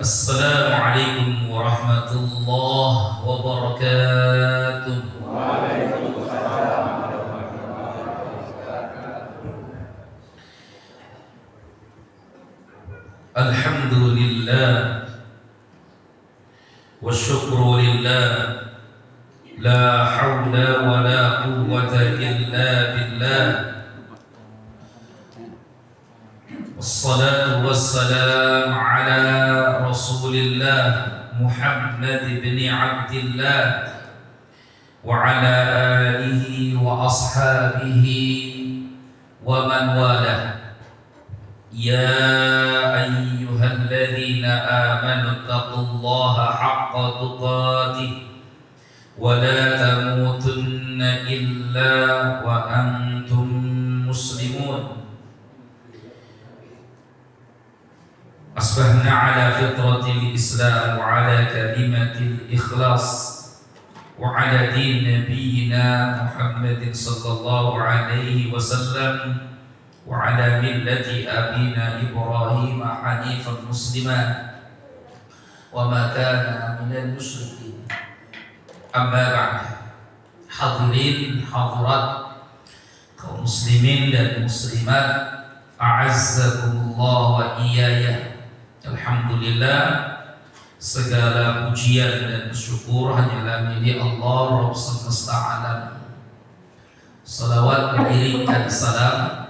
Assalamualaikum warahmatullahi wabarakatuh. Waalaikumsalam warahmatullahi wabarakatuh. Alhamdulillah wa syukru lillah, la hawla wa la quwwata illa billah. Wassalatu wassalamu ala Rasulillah Muhammad bin Abdillah wa ala alihi wa ashabihi wa man walah. Ya ayyuhalladzina amanu taqullaha haqqa tuqatih wa la tamutunna illa wa antum muslimun. Asbahna ala fitratil Islam wa ala kalimatil ikhlas wa ala din nabiyyina Muhammadin sallallahu alaihi wasallam wa ala millati abina Ibrahim hanifan musliman wa ma kana minal musyrikin. Amma ba'd. Hadirin hadirat kaum muslimin dan muslimat, a'azzakumullah wa iyaya. Alhamdulillah, segala pujian dan syukur hanyalah milik Allah Rabb semesta alam. Salawat mengiringkan salam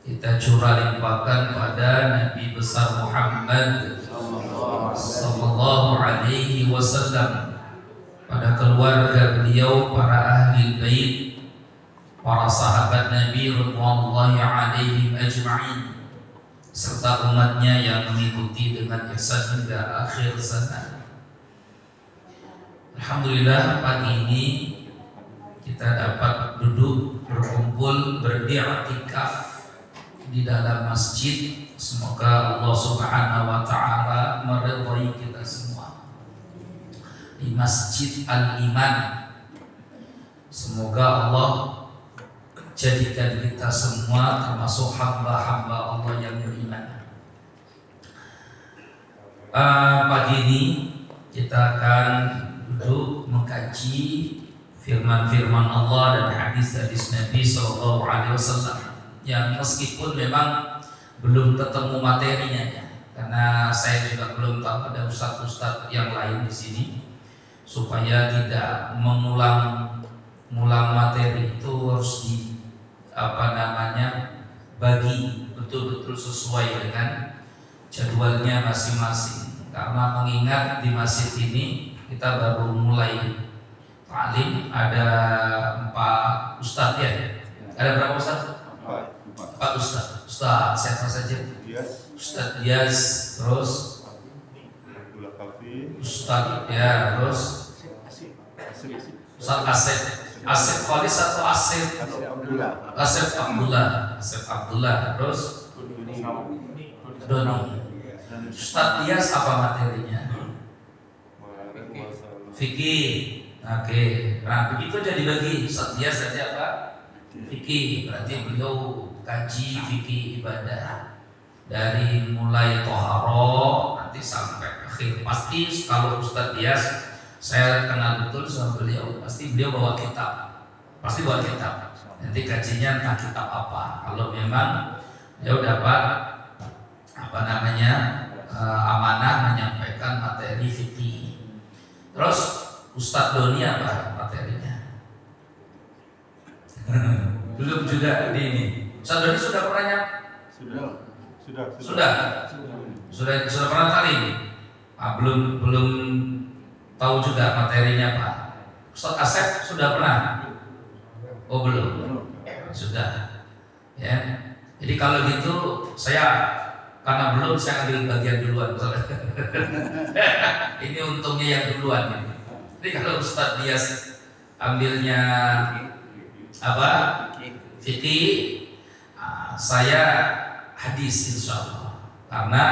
kita curah limpahkan pada Nabi besar Muhammad sallallahu alaihi wasallam, pada keluarga beliau, para ahli bait, para sahabat Nabi radhiyallahu alaihim ajma'in, serta umatnya yang mengikuti dengan ihsan hingga akhir zaman. Alhamdulillah, pagi ini kita dapat duduk, berkumpul, beriktikaf di dalam masjid. Semoga Allah Subhanahu wa taala meridhai kita semua di Masjid Al-Iman. Semoga Allah jadikan kita semua termasuk hamba-hamba Allah yang beriman. Pagi ini kita akan duduk mengkaji firman-firman Allah dan hadis-hadis Nabi sallallahu alaihi wasallam, yang meskipun memang belum ketemu materinya ya, karena saya juga belum tahu ada ustadz-ustadz yang lain di sini, supaya tidak mengulang materi itu harus bagi betul-betul sesuai dengan jadwalnya masing-masing. Karena mengingat di masjid ini kita baru mulai ta'lim, ada 4 ustadz ya. Ada berapa ustadz? 4 ustadz. Ustadz siapa saja? Ustadz Dias, terus Ustadz ya, terus Ustadz Asep Khalis atau Asep Abdullah, terus Doni. Ustadz Dias apa materinya? Fikih. Oke, nah begitu jadi bagi Ustadz Dias saja apa? Fikih. Berarti beliau kaji fikih ibadah dari mulai toharo nanti sampai akhir. Pasti kalau Ustadz Dias saya kenal betul sama beliau, pasti beliau bawa kitab, nanti kajinya entah kitab apa. Kalau memang beliau dapat amanah menyampaikan materi fikih. Terus Ustadz Doni apa materinya? Belum juga ini. Ustadz Doni sudah pernah Sudah pernah kali ini? Belum tahu juga materinya Pak. Ustadz Asep sudah pernah? Oh belum. Sudah. Ya. Jadi kalau gitu karena belum, saya ambil bagian duluan. Ini untungnya yang duluan. Jadi kalau Ustadz Dias ambilnya apa? Fikih, saya hadis insyaallah. Karena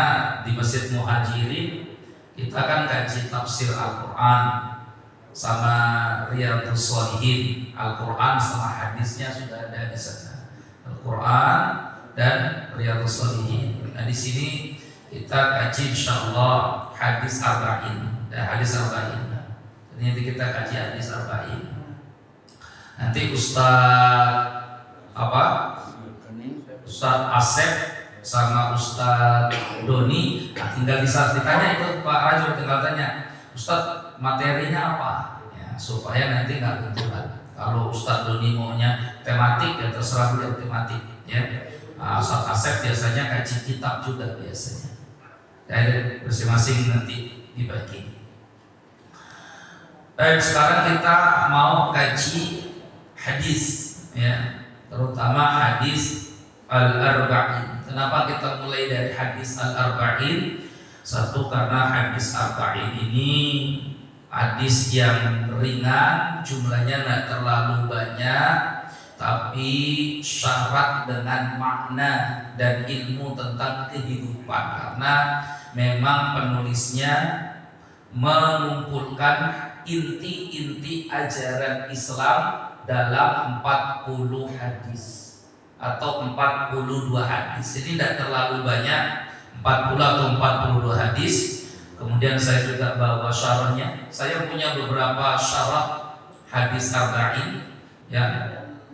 di Masjid Muhajirin kita kan kaji tafsir Al-Quran sama Riyadhus Shalihin. Al-Quran sama hadisnya sudah ada di sana. Al-Quran dan Riyadhus Shalihin. Nah di sini kita kaji insyaallah hadis arba'in. Hadis arba'in. Nanti kita kaji hadis arba'in. Nanti Ustaz Asep sama Ustaz Doni tinggal ditanya itu Pak Rajul, tinggal tanya Ustaz materinya apa ya, supaya nanti nggak kebetulan. Kalau Ustaz Doni maunya tematik ya terserah beliau tematik ya. Ustaz Asep biasanya kaji kitab juga biasanya. Dan masing-masing nanti dibagi. Baik, sekarang kita mau kaji hadis ya, terutama hadis al-arba'in. Kenapa kita mulai dari hadis al-arba'in? Satu, karena hadis arba'in ini hadis yang ringan, jumlahnya tidak terlalu banyak, tapi syarat dengan makna dan ilmu tentang kehidupan. Karena memang penulisnya mengumpulkan inti-inti ajaran Islam dalam 40 hadis atau 42 hadis. Ini tidak terlalu banyak, 40 atau 42 hadis. Kemudian saya juga bawa syarahnya. Saya punya beberapa syarah hadis arba'in ya,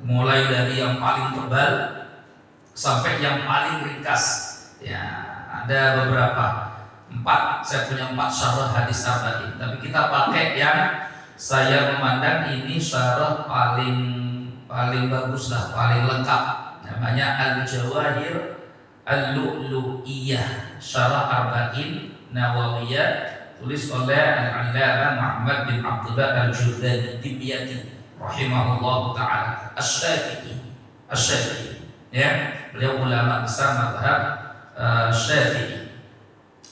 mulai dari yang paling tebal sampai yang paling ringkas ya, ada beberapa. Saya punya 4 syarah hadis arba'in. Tapi kita pakai yang saya memandang ini syarah paling bagus lah, paling lengkap. Namanya Al-Jawahir Al-Lu'lu'iyah, syarah arba'in Nawawiyah, tulis oleh Al-Allamah Muhammad bin Abdullah Al-Jurdani Dimyati rahimahullah ta'ala Asy-Syafi'i ya, beliau ulama besar mazhab Syafi'i.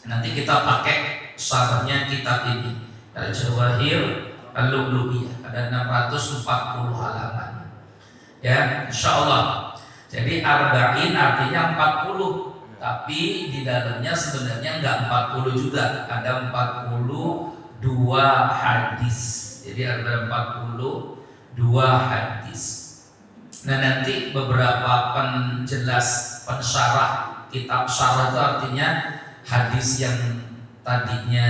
Nanti kita pakai syarahnya kitab ini Al-Jawahir Al-Lu'lu'iyah, ada 640 halaman ya, insyaallah. Jadi arba'in artinya 40, tapi di dalamnya sebenarnya enggak 40 juga, ada 42 hadis. Jadi ada 42 hadis. Nah, nanti beberapa pensyarah kitab syarah itu artinya hadis yang tadinya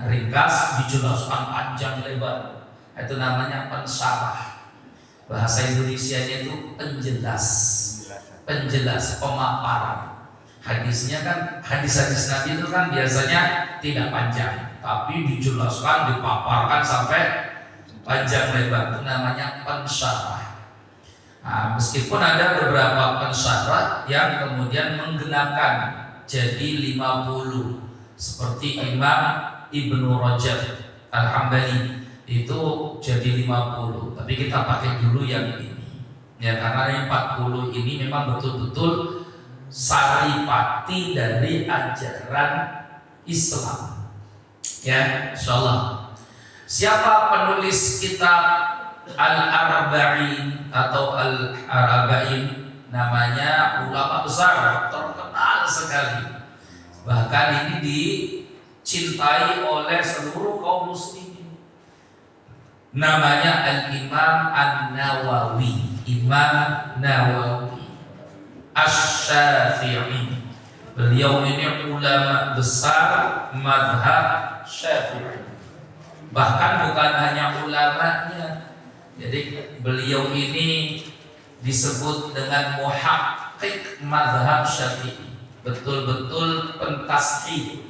ringkas dijelaskan panjang lebar. Itu namanya pensyarah. Bahasa Indonesianya itu penjelas, pemaparan. Hadisnya kan, hadis-hadis Nabi itu kan biasanya tidak panjang, tapi dijelaskan, dipaparkan sampai panjang lebar. Itu namanya pensyarah. Nah, meskipun ada beberapa pensyarah yang kemudian menggenapkan jadi 50, seperti Imam Ibnu Rajab Al-Hambali itu jadi 50, tapi kita pakai dulu yang ini ya, karena yang 40 ini memang betul-betul saripati dari ajaran Islam ya, insyaallah. Siapa penulis kitab Al-Arba'in atau Al-Arba'in? Namanya ulama besar, terkenal sekali. Bahkan ini dicintai oleh seluruh kaum muslimin. Namanya Al-Imam An-Nawawi, Imam Nawawi Asy-Syafi'i. Beliau ini ulama besar mazhab Syafi'i. Bahkan bukan hanya ulamanya. Jadi beliau ini disebut dengan muhaqqiq mazhab Syafi'i. Betul-betul pentashih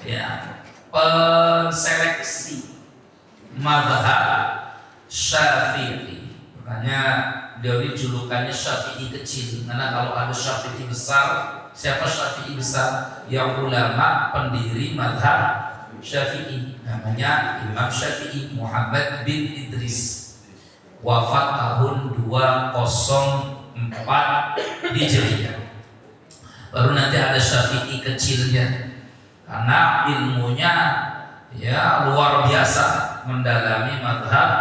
ya, penseleksi mazhab Syafi'i. Makanya dia ini julukannya Syafi'i kecil, karena kalau ada Syafi'i besar, siapa Syafi'i besar? Yang ulama pendiri mazhab Syafi'i, namanya Imam Syafi'i Muhammad bin Idris, wafat tahun 204 Hijriah. Baru nanti ada Syafi'i kecilnya, karena ilmunya ya luar biasa, mendalami mazhab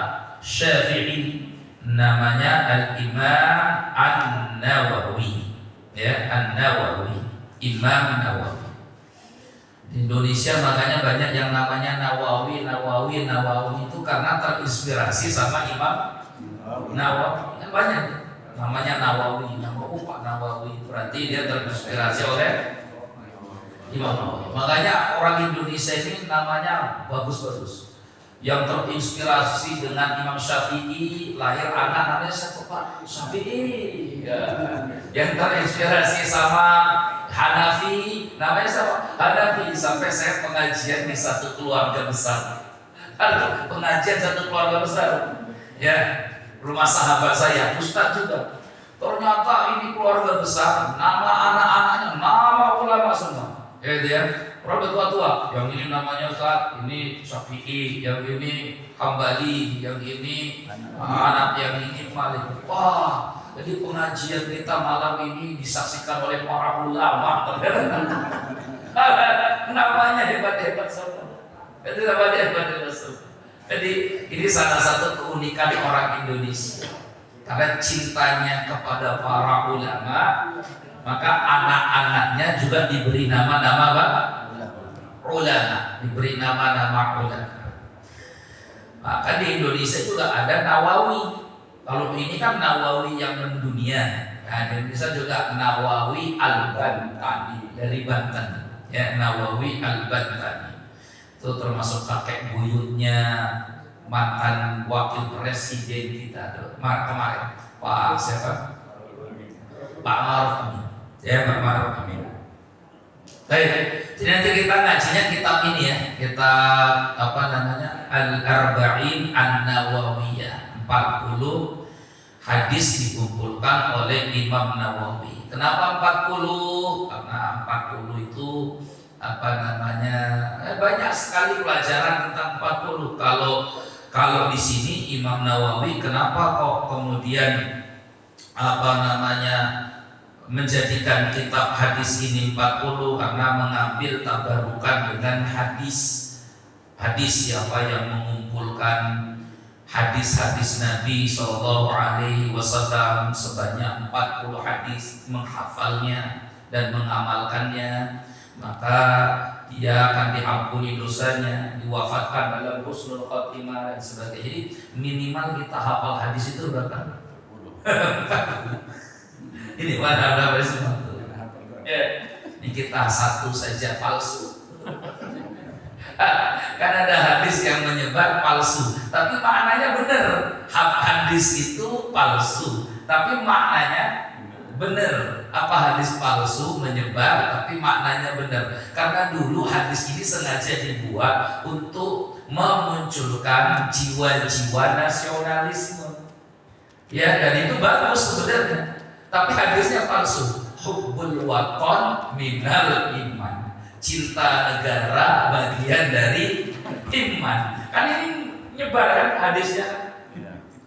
Syafi'i. Namanya Al-Imam An-Nawawi ya, An-Nawawi, Imam Nawawi. Di Indonesia makanya banyak yang namanya Nawawi itu karena terinspirasi sama Imam Nawawi. Kan banyak namanya Nawawi, Pak Nawawi, berarti dia terinspirasi oleh Imam Nawawi. Makanya orang Indonesia ini namanya bagus-bagus. Yang terinspirasi dengan Imam Syafi'i, lahir anak namanya siapa Pak? Syafi'i. Ya. Yang terinspirasi sama Hanafi, namanya siapa? Hanafi. Sampai saya pengajian di satu keluarga besar. Ada pengajian satu keluarga besar. Ya, rumah sahabat saya, Ustaz juga. Ternyata ini keluarga besar, nama anak-anaknya nama ulama semua. Ya, dia orang tua-tua. Yang ini namanya Ustaz, ini Syafi'i, yang ini Hambali, yang ini anak yang ini Malik. Wah, jadi pengajian kita malam ini disaksikan oleh para ulama. Namanya hebat-hebat semua. Itu namanya hebat-hebat semua. Jadi ini salah satu keunikan orang Indonesia. Karena cintanya kepada para ulama, maka anak-anaknya juga diberi nama-nama apa? Ulama, diberi nama-nama ulama. Maka di Indonesia juga ada Nawawi. Kalau ini kan Nawawi yang mendunia. Nah, di Indonesia juga Nawawi Al-Bantani dari Banten. Ya, Nawawi Al-Bantani. Itu termasuk kakek buyutnya mantan wakil presiden kita kemarin, Pak siapa? Pak Maruf Amin. Ya, Pak Maruf Amin. Baik, jadi nanti kita ngajinya kitab ini ya, kitab apa namanya, Al-Arba'in An-Nawawiyah. 40 hadis dikumpulkan oleh Imam Nawawi. Kenapa 40? Karena 40 itu apa namanya, banyak sekali pelajaran tentang 40. Kalau di sini Imam Nawawi kenapa kok kemudian apa namanya menjadikan kitab hadis ini 40? Karena mengambil tabarukan dengan hadis siapa yang mengumpulkan hadis-hadis Nabi Shallallahu Alaihi Wasallam sebanyak 40 hadis, menghafalnya dan mengamalkannya, maka dia akan diampuni dosanya, diwafatkan dalam husnul khotimah dan sebagainya. Jadi minimal kita hafal hadis itu berapa? Ini berapa semua? Ya, ini kita satu saja palsu. Kan ada hadis yang menyebar palsu, tapi maknanya benar. Hadis itu palsu, tapi maknanya benar. Apa hadis palsu menyebar tapi maknanya benar? Karena dulu hadis ini sengaja dibuat untuk memunculkan jiwa-jiwa nasionalisme. Ya, dan itu bagus sebenarnya. Tapi hadisnya palsu. Hubbul waton minal iman. Cinta negara bagian dari iman. Kan ini nyebar kan hadisnya.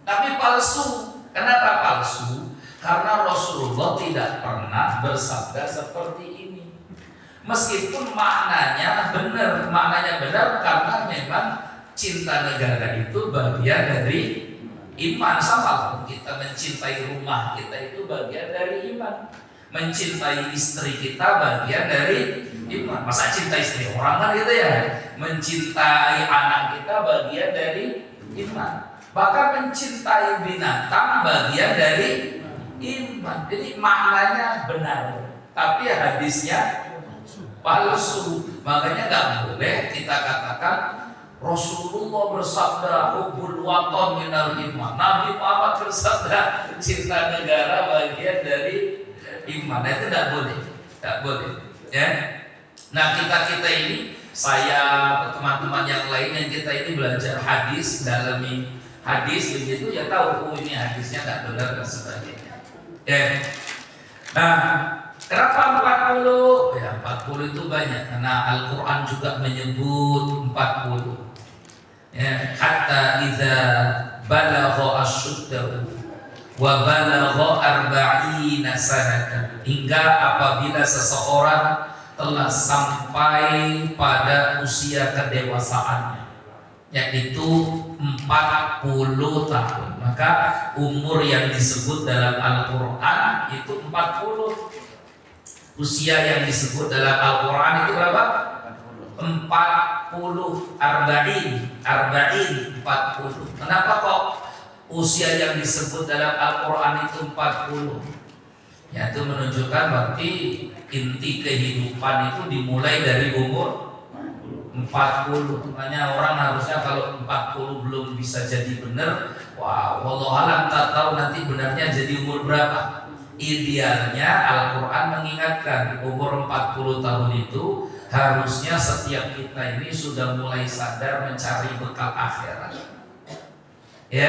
Tapi palsu. Kenapa palsu? Karena Rasulullah tidak pernah bersabda seperti ini. Meskipun maknanya benar karena memang cinta negara itu bagian dari iman. Sama kita mencintai rumah kita itu bagian dari iman. Mencintai istri kita bagian dari iman. Masa cinta istri orang kan gitu ya. Mencintai anak kita bagian dari iman. Bahkan mencintai binatang bagian dari iman. Jadi maknanya benar, tapi hadisnya palsu. Makanya nggak boleh kita katakan Rasulullah bersabda hubbul waton minal iman. Nabi Muhammad bersabda cinta negara bagian dari iman. Itu tidak boleh, ya. Nah kita ini, saya teman-teman yang lain yang kita ini belajar hadis, dalami hadis begitu ya, tahu ini hadisnya tidak benar dan sebagainya. Ya. Nah, kenapa 40? Ya, 40 itu banyak karena Al-Qur'an juga menyebut 40. Ya, hatta idza balagha asyuddahu wa balagha arba'ina sanatan, hingga apabila seseorang telah sampai pada usia kedewasaannya, yaitu 40 tahun. Maka umur yang disebut dalam Al-Quran itu 40. Usia yang disebut dalam Al-Quran itu berapa? 40. Arba'in 40. Kenapa kok usia yang disebut dalam Al-Quran itu 40? Ya, itu menunjukkan berarti inti kehidupan itu dimulai dari umur 40. Makanya orang harusnya kalau 40 belum bisa jadi benar, wah, wallahualam tak tahu nanti benarnya jadi umur berapa. Idealnya Al-Quran mengingatkan umur 40 tahun itu harusnya setiap kita ini sudah mulai sadar mencari bekal akhirat. Ya,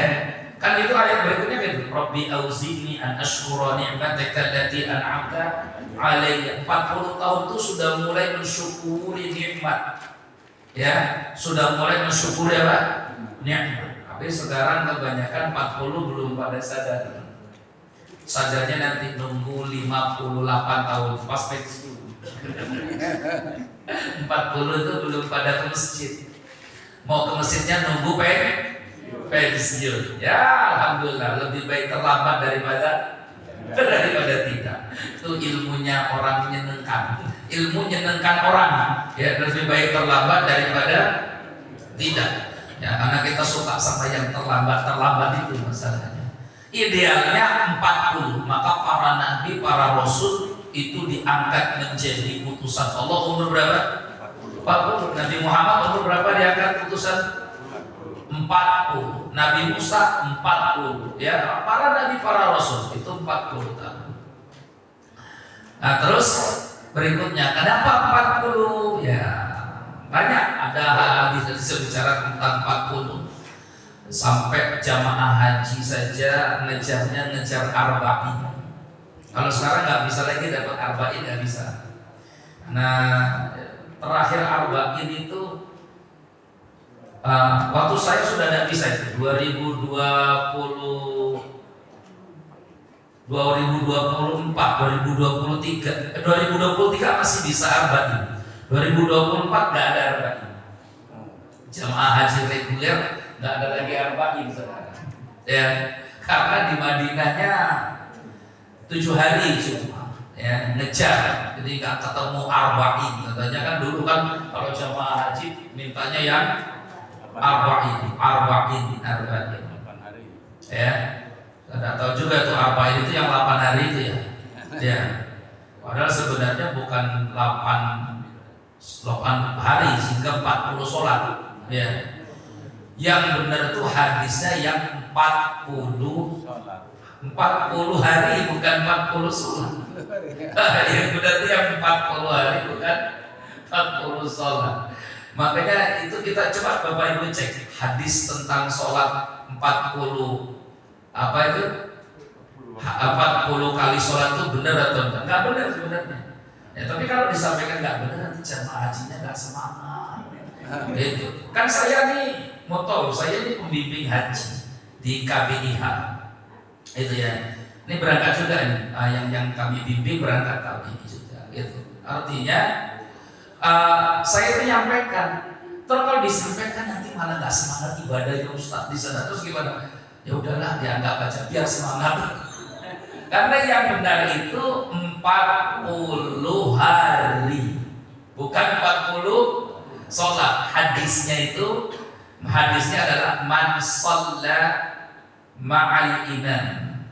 kan itu ayat berikutnya gitu. Rabbi auzi'ni an ashkura ni'mataka allati an'amta alayya. 40 tahun itu sudah mulai mensyukuri nikmat. Ya, sudah mulai mensyukuri apa? Nikmat. Tapi sekarang kebanyakan 40 belum pada sadar. Sadarnya nanti nunggu 58 tahun pas pensiun. 40 itu belum pada ke masjid. Mau ke masjidnya nunggu pensiun. Ya, alhamdulillah lebih baik terlambat daripada tidak. Itu ilmunya orang menyenangkan. Ilmu menyenangkan orang. Ya, lebih baik terlambat daripada tidak. Ya, karena kita suka sama yang terlambat itu masalahnya. Idealnya 40. Maka para nabi, para rasul itu diangkat menjadi utusan Allah umur berapa? 40. Nabi Muhammad umur berapa diangkat utusan? 40. Nabi Musa 40. Ya, para nabi, para rasul itu 40 tahun. Nah, terus berikutnya kenapa 40? Ya, banyak ada hadis bicara tentang 40. Sampai jamaah haji saja ngejarnya ngejar arba'in. Kalau sekarang nggak bisa lagi dapat arba'in, nggak bisa. Nah, terakhir arba'in itu waktu saya sudah tidak bisa itu 2024, 2023 masih bisa arba'in. 2024 nggak ada arba'in. Jamaah haji reguler nggak ada lagi arba'in sekarang. Ya, karena di Madinahnya 7 hari cuma ya ngejar, jadi nggak ketemu arba'in. Katanya kan dulu kan kalau jamaah haji mintanya yang arba'in. Ya, tidak tahu juga tuh arba'in itu yang 8 hari itu ya. Ya, padahal sebenarnya bukan 8 hari sehingga 40 sholat. Ya, yang benar tuh hadisnya yang 40 hari bukan 40 sholat. Yang benar itu yang 40 hari bukan 40 sholat. Makanya itu kita coba Bapak Ibu cek hadis tentang sholat 40 apa itu 40 kali sholat itu benar atau enggak? Enggak benar sebenarnya. Ya, tapi kalau disampaikan enggak benar nanti jamaah hajinya enggak semangat. Gitu. Kan saya nih motor, saya ini pembimbing haji di KBIH. Itu ya. Ini berangkat juga nih, yang kami bimbing berangkat tahun ini juga. Gitu. Artinya saya menyampaikan, terus kalau disampaikan nanti malah nggak semangat ibadahnya Ustaz di sana, terus gimana? Ya udahlah, dianggap aja biar semangat. Karena yang benar itu 40 hari, bukan 40 sholat. Hadisnya adalah man shalla ma'al imam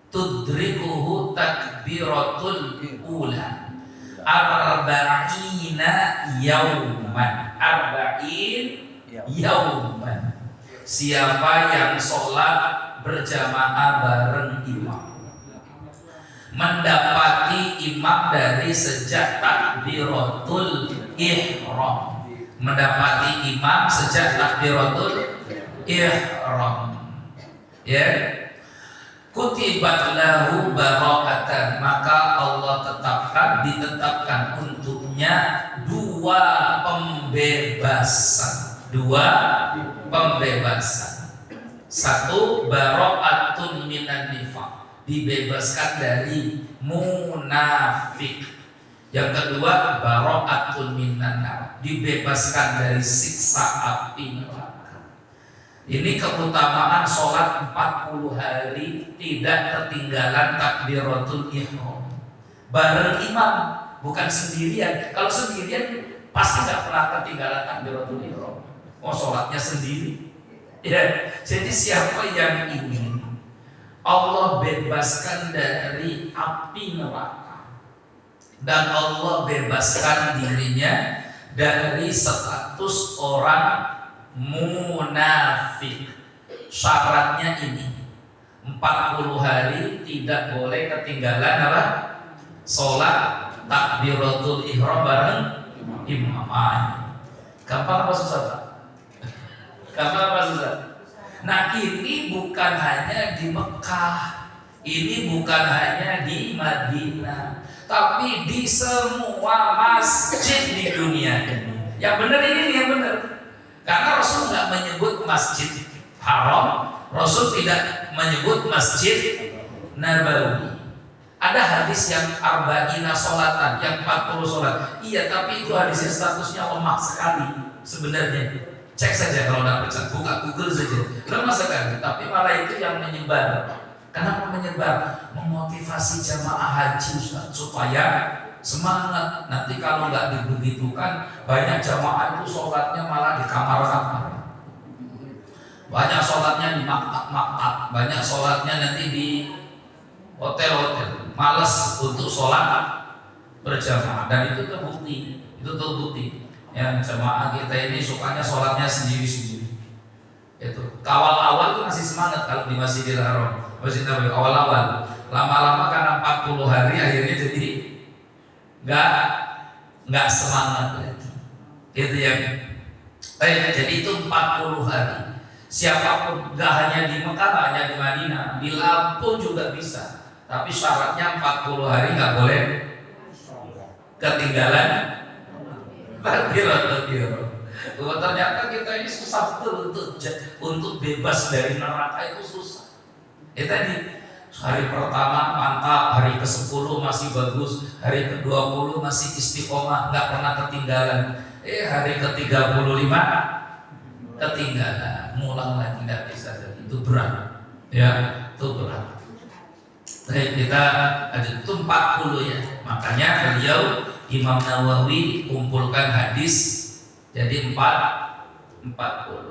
tudrikuhu takbiratul ula arba'ina yauman. Siapa yang sholat berjamaah bareng imam, mendapati imam dari sejak takbiratul ihram, ya, kutibat lahu barokatan, maka Allah ditetapkan untuknya dua pembebasan. Satu, barokatun minan nifaq, dibebaskan dari munafik. Yang kedua, barokatun minan nar, dibebaskan dari siksa api neraka. Ini keutamaan sholat 40 hari tidak ketinggalan takbiratul ihram bareng imam, bukan sendirian. Kalau sendirian pasti nggak pernah ketinggalan takbiratul ihram. Sholatnya sendiri. Ya, jadi siapa yang ingin Allah bebaskan dari api neraka, dan Allah bebaskan dirinya dari status orang munafik. Syaratnya ini 40 hari tidak boleh ketinggalan apa? Sholat takbiratul ihram bareng imam. Gampang apa susah, Pak? Gampang apa susah? Nah, ini bukan hanya di Mekah, ini bukan hanya di Madinah, tapi di semua masjid di dunia ini. Yang benar ini yang benar. Karena Rasul nggak menyebut masjid haram, Rasul tidak menyebut masjid Nabawi. Ada hadis yang arba'ina sholatan, yang 40 sholat. Iya, tapi itu hadisnya statusnya lemah sekali sebenarnya. Cek saja kalau tidak percaya, buka Google saja. Lemah sekali, tapi malah itu yang menyebar. Kenapa menyebar? Memotivasi jamaah haji, Ustaz, supaya semangat. Nanti kalau nggak dibegitukan, banyak jamaah itu sholatnya malah di kamar-kamar. Banyak sholatnya di maktab-maktab, banyak sholatnya nanti di hotel-hotel. Malas untuk sholat berjamaah, dan itu terbukti. Itu terbukti. Yang jamaah kita ini sukanya sholatnya sendiri-sendiri. Itu awal-awal itu masih semangat kalau di Masjidil Haram, Masjid Nabawi awal-awal. Lama-lama karena 40 hari akhirnya jadi nggak semangat lagi. Itu yang jadi itu 40 hari. Siapapun, nggak hanya di Mekah, nggak hanya di Madinah, di Lampung juga bisa. Tapi syaratnya 40 hari nggak boleh ketinggalan takbiratul ihram. Ternyata kita ini susah betul untuk bebas dari neraka, itu susah. Tadi hari pertama mantap, hari ke-10 masih bagus, hari ke-20 masih istiqomah, nggak pernah ketinggalan. Hari ke-35 ketinggalan, ngulang lagi nggak bisa. Itu berat, ya, itu berat. Baik, kita ada itu 40 ya. Makanya beliau Imam Nawawi kumpulkan hadis jadi 40.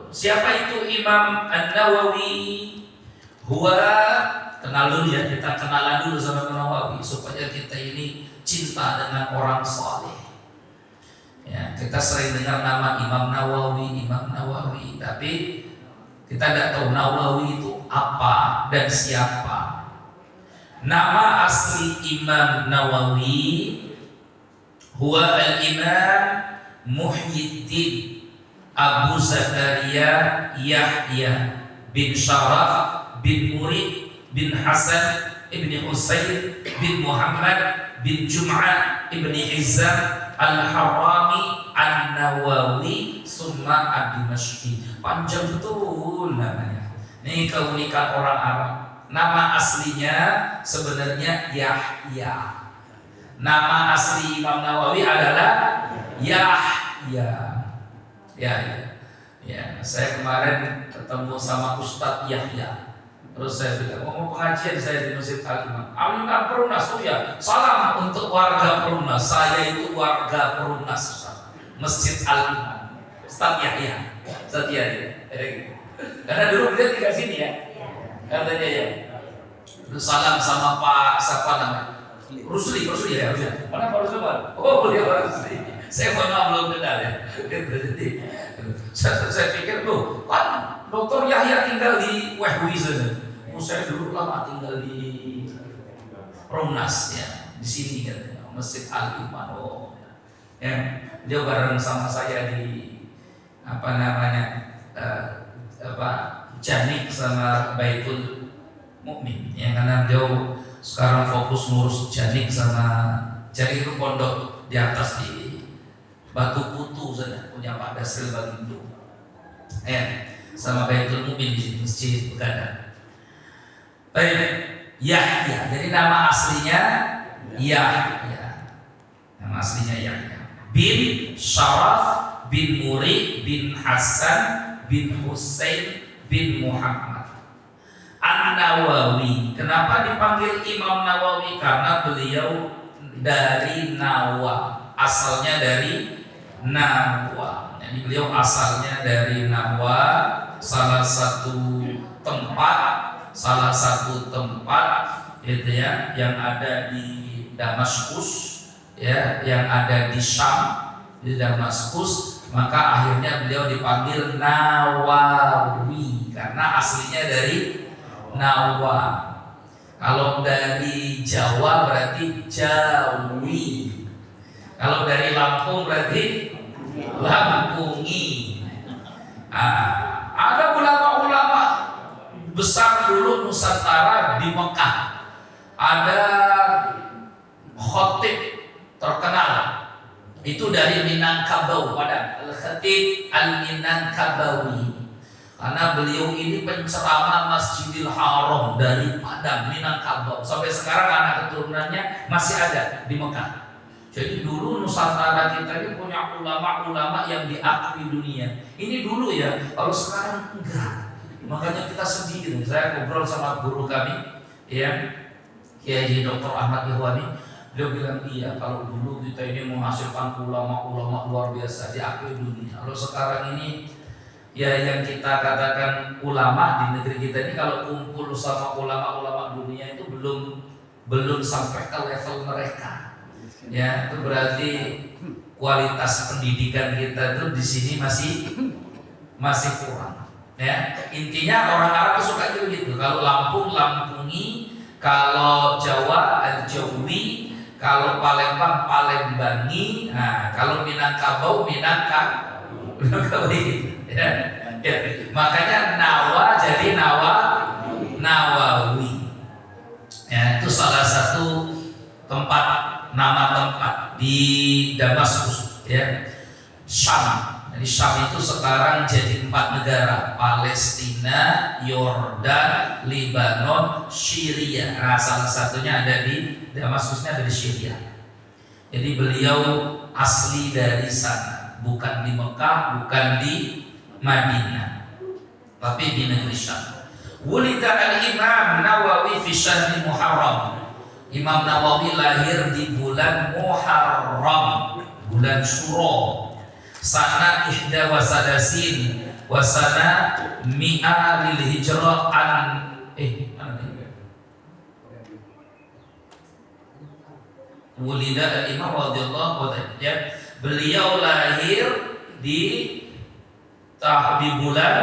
Siapa itu Imam An-Nawawi? Huwa, kenal dulu ya, kita kenalan dulu sama Imam Nawawi supaya kita ini cinta dengan orang saleh. Ya, kita sering dengar nama Imam Nawawi, tapi kita tidak tahu Nawawi itu apa dan siapa. Nama asli Imam Nawawi huwa al-Imam Muhyiddin Abu Zakaria Yahya bin Sharaf bin Murid bin Hasan ibn Husayn bin Muhammad bin Jum'ah ibn Hizam Al-Harami An-Nawawi Summa Ad-Dimashqi. Panjang betul namanya. Ini keunikan orang Arab. Nama aslinya sebenarnya Yahya. Nama asli Imam Nawawi adalah Yahya. Ya, saya kemarin ketemu sama Ustadz Yahya. Terus saya bilang, mau pengajian saya di Masjid Al-Imam. Al-Imam Perumnas, oh ya, salam untuk warga Perumnas. Saya itu warga Perumnas, Ustaz. Masjid Al-Imam. Ustadz Yahya. Ustadz Yahya. Karena dulu dia tinggal sini ya. Katanya ya. Terus salam sama Pak siapa namanya? Rusli ya. Mana Pak Rusli? Oh, dia Pak Rusli. Saya belum kenal ya. Jadi saya pikir tuh kan Dokter Yahya tinggal di Wehwi sana. Saya dulu lama tinggal di Perumnas ya, di sini katanya Masjid Al-Imam. Oh, ya, dia bareng sama saya di Janik sama Baitul Mukmin ya, karena dia sekarang fokus ngurus Janik sama Janik itu pondok di atas di Batu Putu sana, punya Pak Dasril Bagindo ya, sama Baitul Mukmin di Masjid Begadang. Baik, Yahya. Jadi nama aslinya Yahya. Nama aslinya Yahya bin Sharaf bin Murid bin Hasan bin Husain bin Muhammad An-Nawawi. Kenapa dipanggil Imam Nawawi? Karena beliau dari Nawa, asalnya dari Nawa. Jadi beliau asalnya dari Nawa, salah satu tempat salah satu tempat gitu ya yang ada di Damaskus ya, yang ada di Syam, di Damaskus, maka akhirnya beliau dipanggil Nawawi karena aslinya dari Nawa. Kalau dari Jawa berarti Jawi. Kalau dari Lampung berarti Lampungi. Ada ulama-ulama besar dulu Nusantara di Mekah. Ada khotib terkenal itu dari Minangkabau, pada Al-Khatib Al-Minangkabawi. Karena beliau ini penceramah Masjidil Haram dari Padang, Minangkabau. Sampai sekarang anak keturunannya masih ada di Mekah. Jadi dulu Nusantara kita ini punya ulama-ulama yang diakui dunia. Ini dulu ya, kalau sekarang enggak. Makanya kita sedih. Saya ngobrol sama guru kami, ya, Kiai Dr. Ahmad Irwani. Dia bilang iya, kalau dulu kita ini menghasilkan ulama-ulama luar biasa diakui dunia. Kalau sekarang ini ya yang kita katakan ulama di negeri kita ini kalau kumpul sama ulama-ulama dunia itu belum sampai ke level mereka. Ya, itu berarti kualitas pendidikan kita itu di sini masih kurang. Ya, intinya orang Arab suka begitu. Kalau Lampung Lampungi, kalau Jawa Jawi, kalau Palembang Palembangi, nah kalau Minangkabau Minangkabawi. Ya, ya. Makanya Nawa jadi Nawawi. Ya, itu salah satu nama tempat di Damaskus, ya. Syam. Jadi Syam itu sekarang jadi 4 negara: Palestina, Yordan, Lebanon, Syria. Nah, salah satunya ada di Damaskusnya, ada di Syria. Jadi beliau asli dari sana, bukan di Mekah, bukan di Madinah, tapi di negeri Syam. Wulida al-Imam Nawawi fi syahri Muharram. Imam Nawawi lahir di bulan Muharram, bulan Syuro. Sana ihda wasadasin wasana mi'a lil hijrah Wulida al-Imam radhiyallahu anhu, ya. Beliau lahir di bulan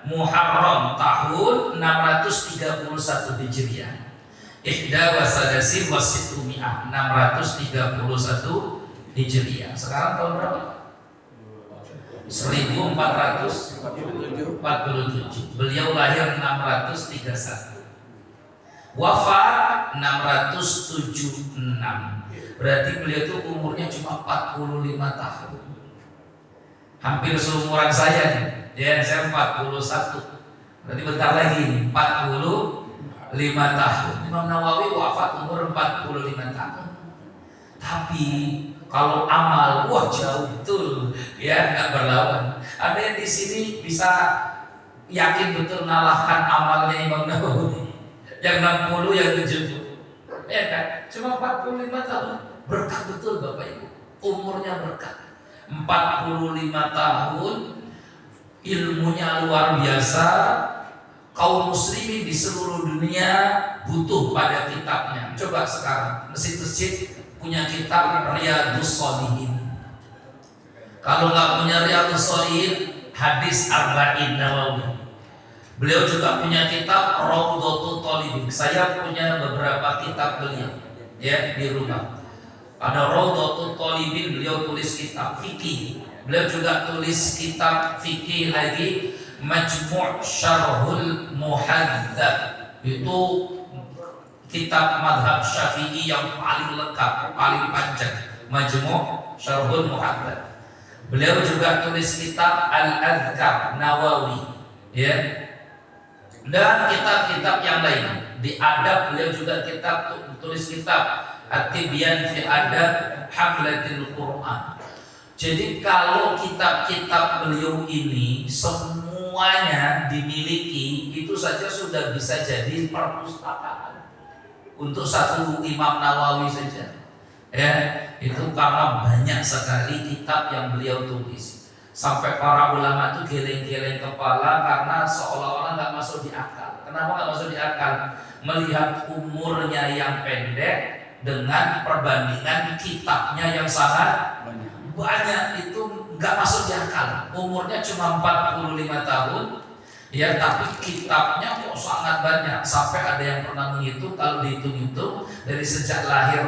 Muharram tahun 631 Hijriah. Ihda wasadasin wasitumi'ah 631 Hijriah. Sekarang tahun berapa? 1447. Beliau lahir 631. Wafat 676. Berarti beliau itu umurnya cuma 45 tahun. Hampir seumuran saya nih. Ya, saya 41. Berarti bentar lagi nih 45 tahun. Imam Nawawi wafat umur 45 tahun. Tapi kalau amal, wah jauh betul, ya nggak berlawan. Ada yang di sini bisa yakin betul ngalahkan amalnya Imam Nawawi. Yang 60, yang 70, ya kan? Cuma 45 tahun, berkah betul Bapak Ibu. Umurnya berkah. 45 tahun, ilmunya luar biasa. Kaum muslimin di seluruh dunia butuh pada kitabnya. Coba sekarang masjid-masjid punya kitab Riyadhus Shalihin. Kalau nggak punya Riyadhus Shalihin, hadis Arba'in Nawawi. Beliau juga punya kitab Raudhatul Thalibin. Saya punya beberapa kitab beliau, ya, di rumah. Ada Raudhatul Thalibin, beliau tulis kitab fikih. Beliau juga tulis kitab fikih lagi, Majmu' Syarhul Muhadzab. Itu kitab madhab Syafi'i yang paling lengkap, paling panjang, Majmu' Syarhul Muhadzab. Beliau juga tulis kitab Al-Adhkar Nawawi, ya. Dan kitab-kitab yang lain. Di adab beliau juga tulis kitab At-Tibyan fi Adab Hamlatil Quran. Jadi kalau kitab-kitab beliau ini semuanya dimiliki, itu saja sudah bisa jadi perpustakaan untuk satu Imam Nawawi saja. Ya, itu karena banyak sekali kitab yang beliau tulis. Sampai para ulama itu geleng-geleng kepala karena seolah-olah nggak masuk di akal. Kenapa nggak masuk di akal? Melihat umurnya yang pendek dengan perbandingan kitabnya yang sangat banyak, itu nggak masuk di akal. Umurnya cuma 45 tahun, ya, tapi kitabnya kok sangat banyak. Sampai ada yang pernah menghitung, kalau dihitung-hitung dari sejak lahir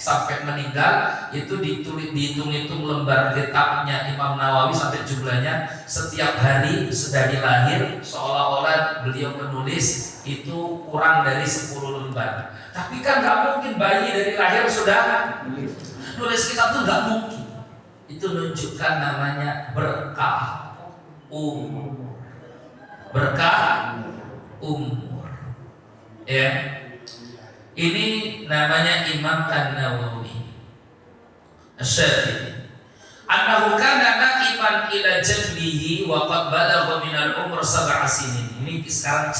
sampai meninggal itu dihitung-hitung lembar kitabnya Imam Nawawi sampai jumlahnya setiap hari dari lahir seolah-olah beliau menulis itu kurang dari 10 lembar. Tapi kan nggak mungkin bayi dari lahir sudah nulis kitab, tuh nggak mungkin. Itu menunjukkan namanya berkah umur. Berkah umur. Ya. Ini namanya Imam An-Nawawi Asy-Syafi'i. Annahu kana naqiman ila jaddihi wa qad balagha min al-umr 7 sinin. Ini sekarang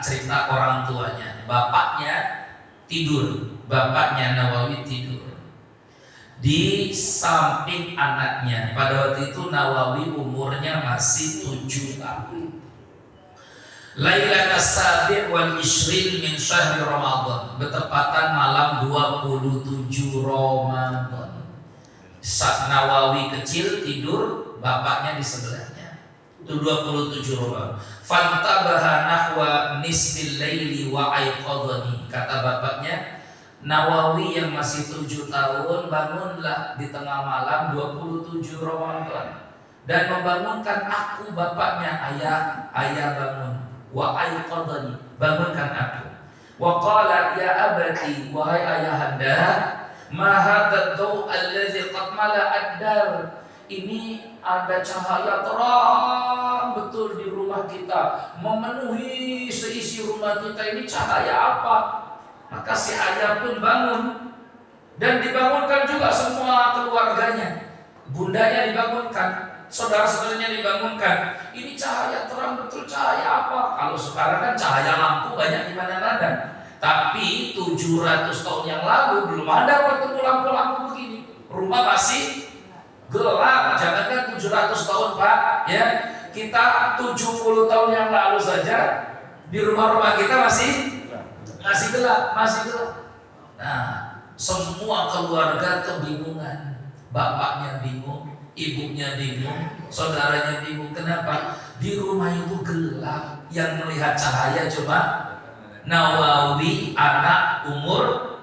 cerita orang tuanya. Bapaknya tidur, bapaknya Nawawi tidur di samping anaknya. Pada waktu itu Nawawi umurnya masih 7 tahun. Lailatul Sabi' wal Ishrin min syahri Ramadan, bertepatan malam 27 Ramadan. Saat Nawawi kecil tidur, bapaknya di sebelahnya. Itu 27 Ramadan. Fantabaha nahwa nisfil laili wa aiqadhani. Kata bapaknya, Nawawi yang masih 7 tahun bangunlah di tengah malam 27 Ramadan dan membangunkan aku, bapaknya. Ayah bangun. Wa aiqadhani, bangunkan aku. Wa qala ya abati, wahai ayahanda, ma hadha ad-daw allazi qad mala'ad dar. Ini ada cahaya terang betul di rumah kita, memenuhi seisi rumah kita. Ini cahaya apa? Maka si ayah pun bangun dan dibangunkan juga semua keluarganya. Bundanya dibangunkan, saudara-saudaranya dibangunkan. Ini cahaya terang betul, cahaya apa? Kalau sekarang kan cahaya lampu banyak di mana-mana. Tapi 700 tahun yang lalu belum ada bertemu lampu-lampu begini. Rumah masih gelap. Jangankan 700 tahun, Pak, ya. Kita 70 tahun yang lalu saja di rumah-rumah kita masih gelap, masih gelap. Nah, semua keluarga kebingungan. Bapaknya bingung, ibunya bingung, saudaranya bingung. Kenapa? Di rumah itu gelap. Yang melihat cahaya coba Nawawi, anak umur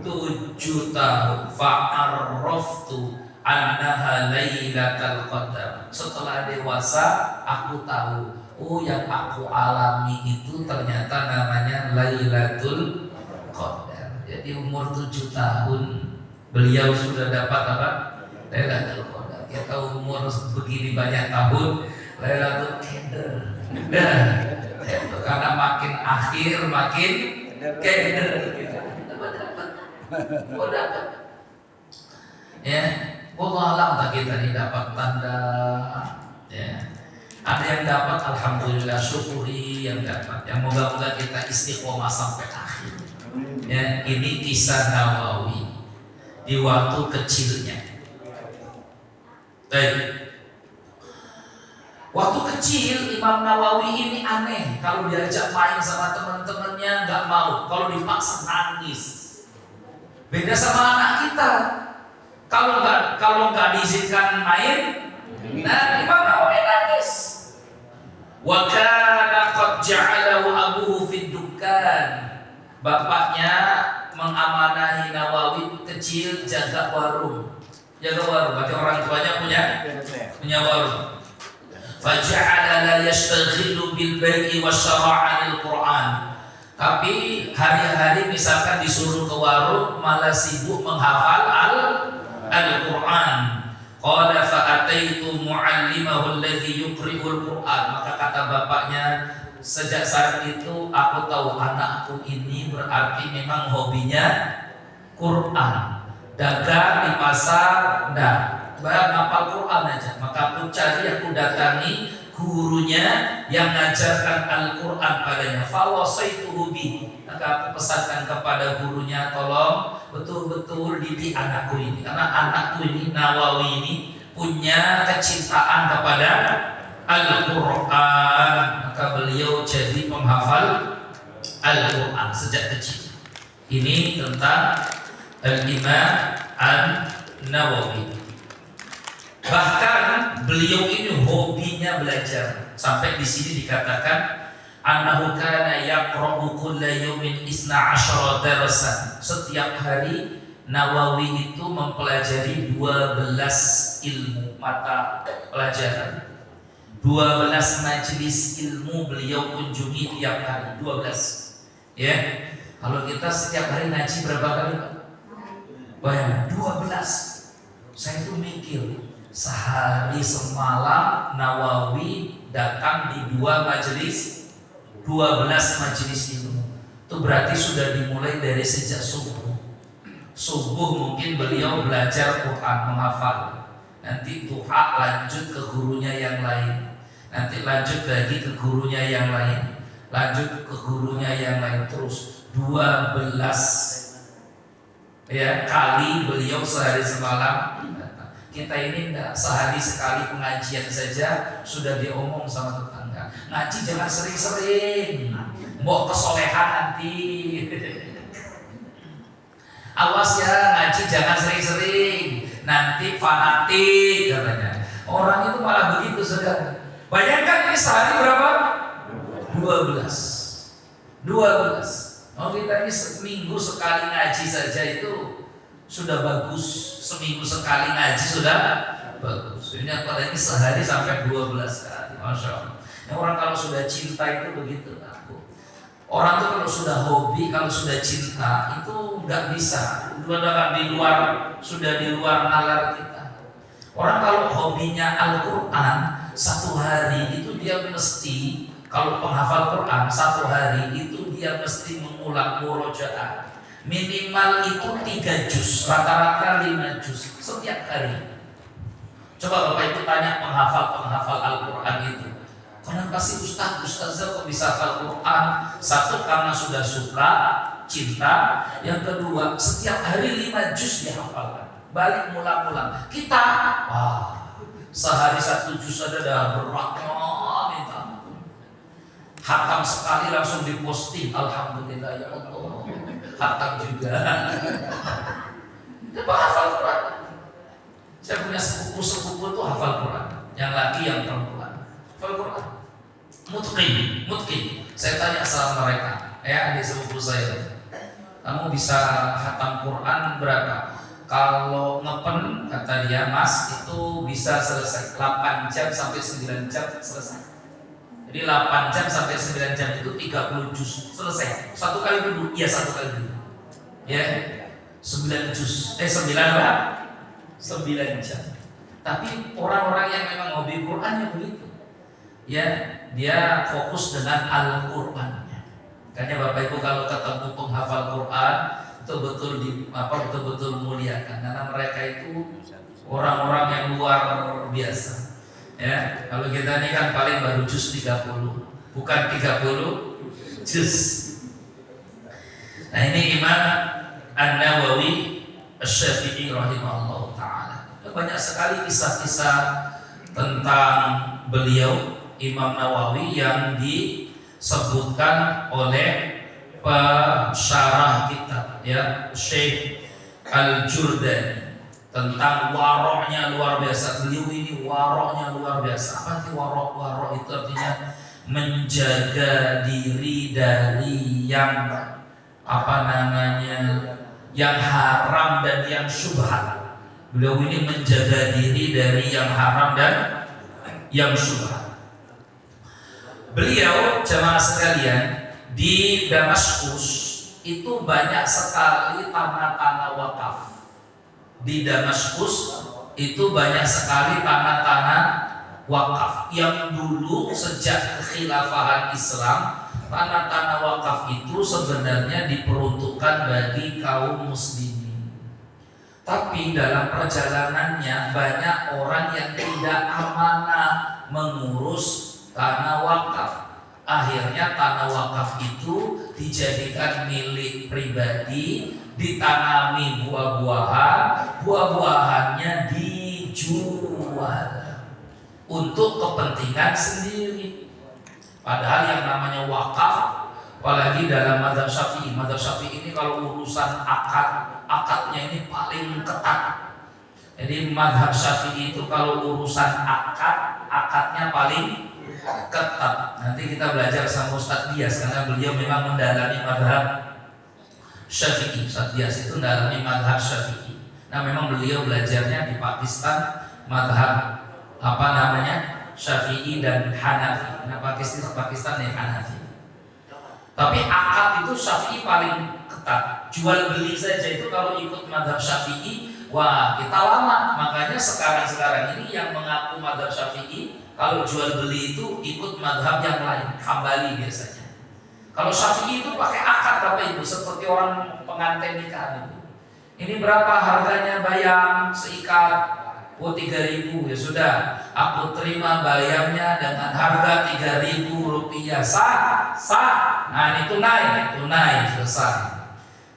7 tahun. Fa'arraftu annaha lailatul qadar. Setelah dewasa aku tahu, oh yang aku alami itu ternyata namanya Lailatul Qadar. Jadi umur 7 tahun beliau sudah dapat apa? Lailatul Qadar. Kita umur begini banyak tahun, Lailatul Qadar. Itu karena makin akhir makin keder. Dapat. Ya, wallah tak kita ini dapat tanda. Ya. Ada yang dapat, alhamdulillah, syukuri yang dapat. Yang moga-moga kita istiqomah sampai akhir. Ya, ini kisah Nawawi di waktu kecilnya. Baik. Waktu kecil Imam Nawawi ini aneh. Kalau diajak main sama teman-temannya nggak mau. Kalau dipaksa nangis. Beda sama anak kita. Kalau nggak diizinkan main, nah Imam Nawawi nangis. Wa kana qad ja'alahu abuhu fid dukkan. Bapaknya mengamanahi Nawawi kecil jaga warung. Berarti orang tuanya punya warung. Faja'ala la yashtaghilu bil bai'i wasyara'anil Qur'an. Tapi hari-hari misalkan disuruh ke warung malah sibuk menghafal Al-Qur'an. Qala fa'ataitu mu'allimahu alladhi yuqri'ul Qur'an. Maka kata bapaknya, sejak saat itu aku tahu anakku ini berarti memang hobinya Quran. Dagang di pasar, hafal Quran aja. Maka aku datangi gurunya yang mengajarkan Al-Quran padanya. Fawasaituhu bi. Maka aku pesankan kepada gurunya, tolong betul-betul didik anakku ini. Karena anakku ini, Nawawi ini, punya kecintaan kepada Al-Quran. Maka beliau jadi penghafal sejak kecil. Ini tentang Al-Imam An-Nawawi. Bahkan beliau ini hobinya belajar. Sampai di sini dikatakan annahu kana yaqra'u kulla yawmin 12 darasan. Setiap hari Nawawi itu mempelajari 12 ilmu mata pelajaran. 12 majelis ilmu beliau kunjungi tiap hari, 12. Ya. Kalau kita setiap hari ngaji berapa kali, Pak? Bayangkan 12. Saya tuh mikir, sehari semalam Nawawi datang di 2 majelis, 12 majelis ilmu. Itu berarti sudah dimulai dari sejak subuh. Subuh mungkin beliau belajar Quran, menghafal. Nanti duha lanjut ke gurunya yang lain. Nanti lanjut lagi ke gurunya yang lain. Lanjut ke gurunya yang lain, terus 12 ya kali beliau sehari semalam. Kita ini enggak, sehari sekali pengajian saja sudah diomong sama tetangga. Ngaji jangan sering-sering, mau kesolehan nanti. Awas ya, ngaji jangan sering-sering, nanti fanatik katanya. Orang itu malah begitu sekarang. Bayangkan ini sehari berapa? 12. Oh, kita ini seminggu sekali ngaji saja itu sudah bagus. Seminggu sekali ngaji sudah bagus. Ini apalagi sehari sampai 12 kali. Masya Allah. Orang kalau sudah cinta itu begitu. Orang tuh kalau sudah hobi, kalau sudah cinta itu nggak bisa. Sudah di luar nalar kita. Orang kalau hobinya Al-Quran, satu hari itu dia mesti, kalau penghafal Quran satu hari itu dia mesti mengulang murojaah minimal itu 3 juz, rata-rata 5 juz setiap hari. Coba Bapak Ibu tanya penghafal Al-Quran itu, kenapa sih Ustazah kok bisa hafal Quran? Satu, karena sudah suka, cinta. Yang kedua, setiap hari 5 juz dihafalkan, balik mulang-mulang. Kita sehari 1 juz saja dah beratnya minta. Hatam sekali langsung diposting, alhamdulillah ya Allah. Hatam juga. Kita hafal Quran. Saya punya sepupu tuh hafal Quran. Yang laki yang perempuan hafal Quran. Mutqin. Saya tanya sama mereka, ya adik sepupu saya, kamu bisa hatam Quran berapa? Kalau ngepen, kata dia, Mas, itu bisa selesai 8 jam sampai 9 jam selesai. Jadi 8 jam sampai 9 jam itu 30 juz selesai. Satu kali duduk, iya satu kali duduk. Ya, 9 juz, 9 jam. Tapi orang-orang yang memang hobi Quran ya begitu. Ya, dia fokus dengan Al-Qur'annya. Makanya Bapak Ibu kalau ketemu penghafal Quran betul-betul muliakan, karena mereka itu orang-orang yang luar biasa. Ya, kalau kita ini kan paling baru juz 30, bukan 30 juz. Nah, ini Imam An-Nawawi Asy-Syafi'i rahimahullah taala. Banyak sekali kisah-kisah tentang beliau Imam Nawawi yang disebutkan oleh pensyarah kitab, ya, Syekh Al-Jurdani, tentang waroknya luar biasa. Beliau ini waroknya luar biasa. Apa sih warok? Warok itu artinya menjaga diri dari yang yang haram dan yang syubhat. Beliau ini menjaga diri dari yang haram dan yang syubhat. Beliau, jamaah sekalian, di Damaskus itu banyak sekali tanah-tanah wakaf. Di Damaskus itu banyak sekali tanah-tanah wakaf yang dulu sejak kekhilafahan Islam, tanah-tanah wakaf itu sebenarnya diperuntukkan bagi kaum muslimin. Tapi dalam perjalanannya banyak orang yang tidak amanah mengurus tanah wakaf. Akhirnya tanah wakaf itu dijadikan milik pribadi, ditanami buah-buahannya dijual untuk kepentingan sendiri. Padahal yang namanya wakaf Apalagi dalam mazhab Syafi'i. Mazhab Syafi'i ini kalau urusan akadnya ini paling ketat. Jadi mazhab Syafi'i itu kalau urusan akadnya paling ketat. Nanti kita belajar sama Ustadz Dias karena beliau memang mendalami mazhab Syafi'i. Ustadz Dias itu mendalami mazhab Syafi'i. Nah memang beliau belajarnya di Pakistan mazhab Syafi'i dan Hanafi. Nah Pakistan yang Hanafi. Tapi akad itu Syafi'i paling ketat. Jual beli saja itu kalau ikut mazhab Syafi'i, wah kita lama. Makanya sekarang ini yang mengaku mazhab Syafi'i, kalau jual beli itu ikut mazhab yang lain, Hambali biasanya. Kalau Syafi'i itu pakai akad apa itu, seperti orang pengantin nikah itu. Ini berapa harganya, bayang seikat, 3.000 ya sudah, aku terima bayarnya dengan harga 3.000 rupiah. Sah. Nah ini tunai selesai.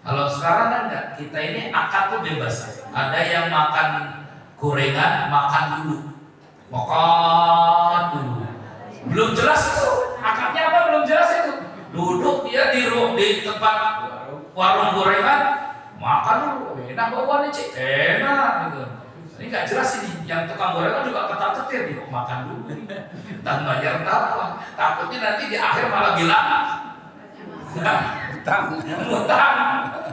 Kalau sekarang kan enggak, kita ini akad tuh bebas. Ada yang makan gorengan, makan dulu. Belum jelas itu akadnya apa, belum jelas itu. Duduk dia di tempat warung gorengan, makan dulu. Enak bawaannya cik, enak gitu. Ini nggak jelas ini. Yang tukang gorengan juga ketar-ketir dia makan dulu. Dan bayar apa? Takutnya nanti di akhir malah bilang utang.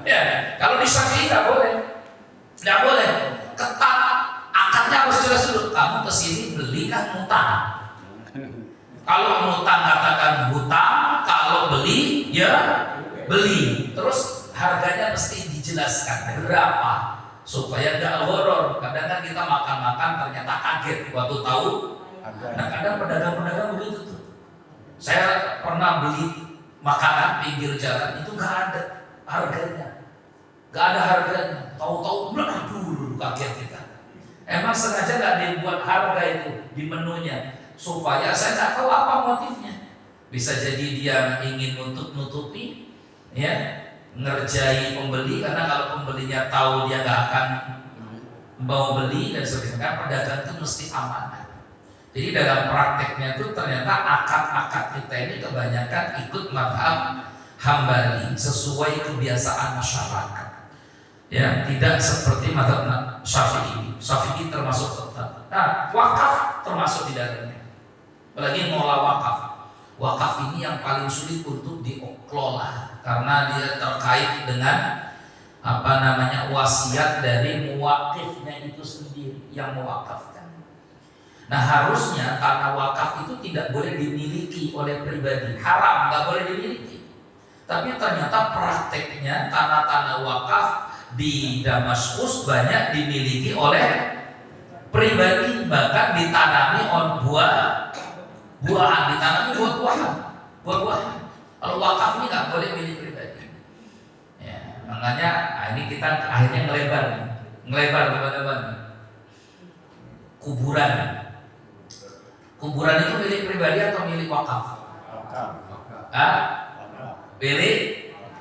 Ya, kalau di Syafi'i nggak boleh. Ketat. Akadnya harus jelas dulu. Kamu kesini beli kan utang. Kalau ngutang katakan hutang, kalau beli ya beli. Terus harganya mesti dijelaskan berapa supaya nggak horor. Kadang kan kita makan ternyata kaget waktu tahu. Nah kadang pedagang begitu tuh. Saya pernah beli makanan pinggir jalan itu nggak ada harganya. Tahu-tahu aduh kaget kita. Emang sengaja nggak dibuat harga itu di menunya supaya saya nggak tahu apa motifnya. Bisa jadi dia ingin nutupi ya, ngerjai pembeli, karena kalau pembelinya tahu dia nggak akan mau beli dan sebagainya. Kan pedagang itu mesti amanah. Jadi dalam prakteknya itu ternyata akad-akad kita ini kebanyakan ikut mazhab Hambali sesuai kebiasaan masyarakat. Ya, tidak seperti mazhab Syafi'i. Syafi'i termasuk tetap. Nah, wakaf termasuk di dalamnya. Apalagi ngolah wakaf. Wakaf ini yang paling sulit untuk dikelola karena dia terkait dengan wasiat dari muwakifnya itu sendiri yang mewakafkan. Nah harusnya tanah wakaf itu tidak boleh dimiliki oleh pribadi, haram, nggak boleh dimiliki. Tapi ternyata prakteknya tanah-tanah wakaf di Damaskus banyak dimiliki oleh pribadi, bahkan ditanami ditanami buah-buahan. Kalau wakaf ini nggak boleh milik pribadi. Ya, makanya ini kita akhirnya ngelebar teman-teman. Kuburan itu milik pribadi atau milik wakaf? Milik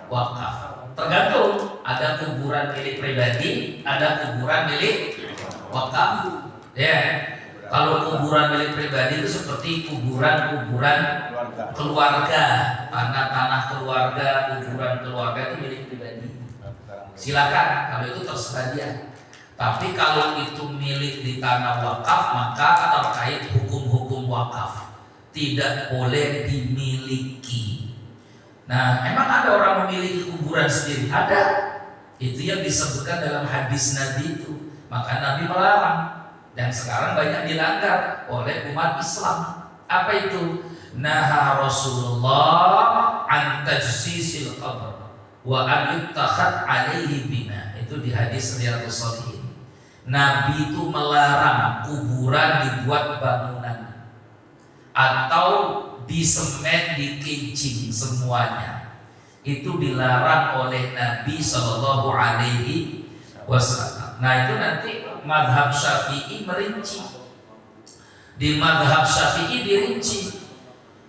wakaf. Tergantung, ada kuburan milik pribadi, ada kuburan milik wakaf. Ya. Kalau kuburan milik pribadi itu seperti kuburan keluarga, tanah keluarga, kuburan keluarga itu milik pribadi. Silakan, kalau itu terserah dia. Tapi kalau itu milik di tanah wakaf, maka terkait hukum-hukum wakaf tidak boleh dimiliki. Nah, emang ada orang memiliki kuburan sendiri? Ada. Itu yang disebutkan dalam hadis Nabi itu. Maka Nabi melarang. Dan sekarang banyak dilanggar oleh umat Islam. Apa itu? Naha Rasulullah an tajsisil qabr wa an yuttakhad alaihi bina. Itu di hadis Riyadhus Shalihin. Nabi itu melarang kuburan dibuat bangunan atau disemen, dikencing semuanya. Itu dilarang oleh Nabi Shallallahu Alaihi Wasallam. Nah itu nanti mazhab Syafi'i merinci. Di mazhab Syafi'i dirinci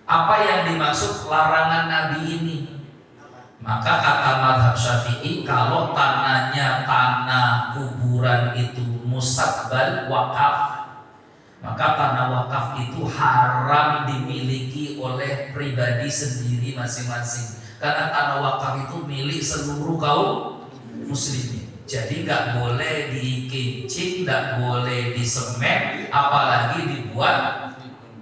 apa yang dimaksud larangan Nabi ini. Maka kata mazhab Syafi'i, kalau tanahnya tanah kuburan itu musabal wakaf, maka tanah wakaf itu haram dimiliki oleh pribadi sendiri masing-masing. Karena tanah wakaf itu milik seluruh kaum muslimin. Jadi nggak boleh dikencing, nggak boleh disemen, apalagi dibuat